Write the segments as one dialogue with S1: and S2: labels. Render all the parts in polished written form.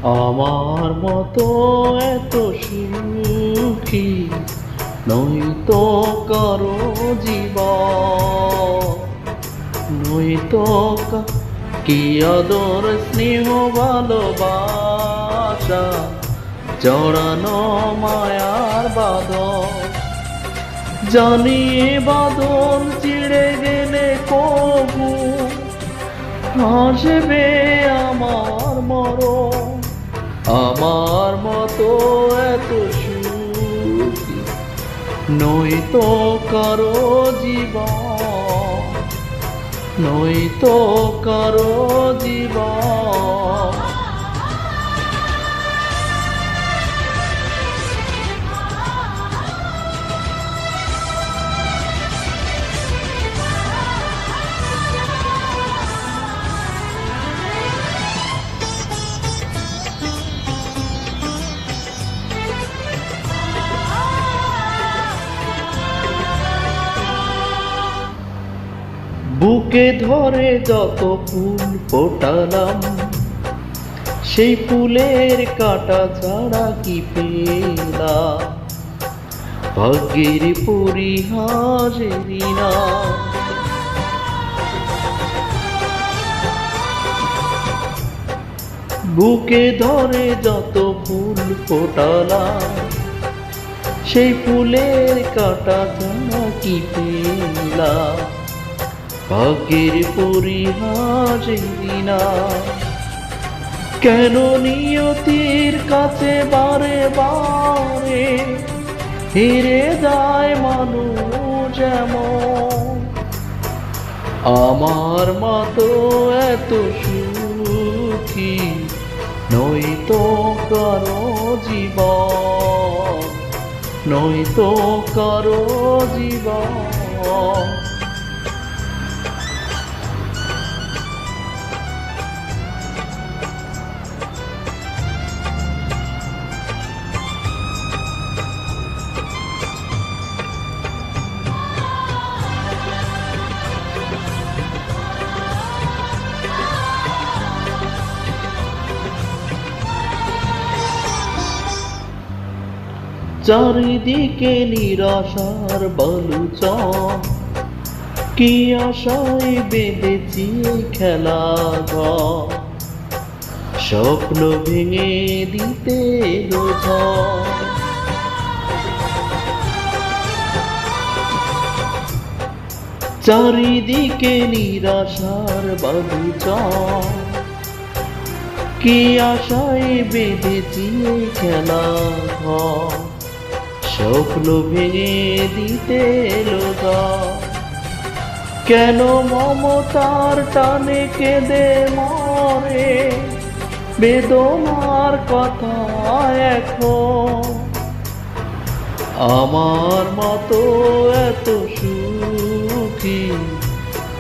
S1: আমার মতো এত সুখী নয়তো কারো জীবন, নয়তো কি আদর স্নেহ ভালোবাসা জড়ানো মায়ার বাঁধন। জানি বাঁধন ছিঁড়ে গেলে কবু হাসবে আমার মরণ। আমার মতো এত সুখী নয়তো কারো জীবন, নয়তো কারো জীবন। বুকে ধরে যত ফুল ফোটালাম, সেই ফুলের কাঁটা ছাড়া কি পেলাম? ভাগ্যের পরিহাসেরই না। বুকে ধরে যত ফুল ফোটালাম, সেই ফুলের কাঁটা ছাড়া কি পেলাম? ভাগ্যের পরিহাসেরই না। কেন নিয়তির কাছে বারে বারে হেরে যায় মানুষ এমন? আমার মতো এত সুখী নয়তো কারো জীবন, নয়তো কারো জীবন। চারিদিকে নিরাশার বালুচর, কি আশায় বেঁধেছি খেলা ঘর। স্বপ্ন ভেঙে দিতে এলো ঝড়। চারিদিকে নিরাশার বালুচর, কি আশায় বেঁধেছি খেলা ঘর। স্বপ্ন ভেঙে দিতে এলো ঝড়। কেন মমতার টানে কেঁদে মরে বেদনার কথা এখন? আমার মতো এত সুখী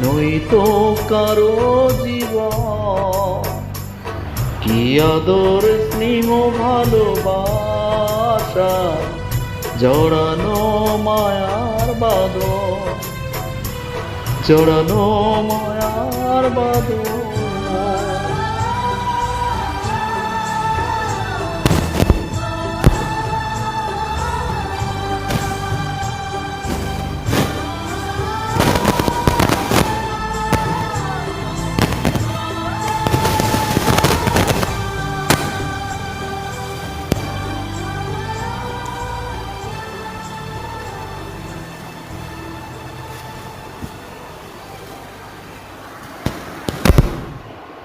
S1: নয়তো কারো জীবন। কি আদর স্নেহ ভালোবাসা জড়ানো মায়ার বাঁধন, জড়ানো মায়ার বাঁধন।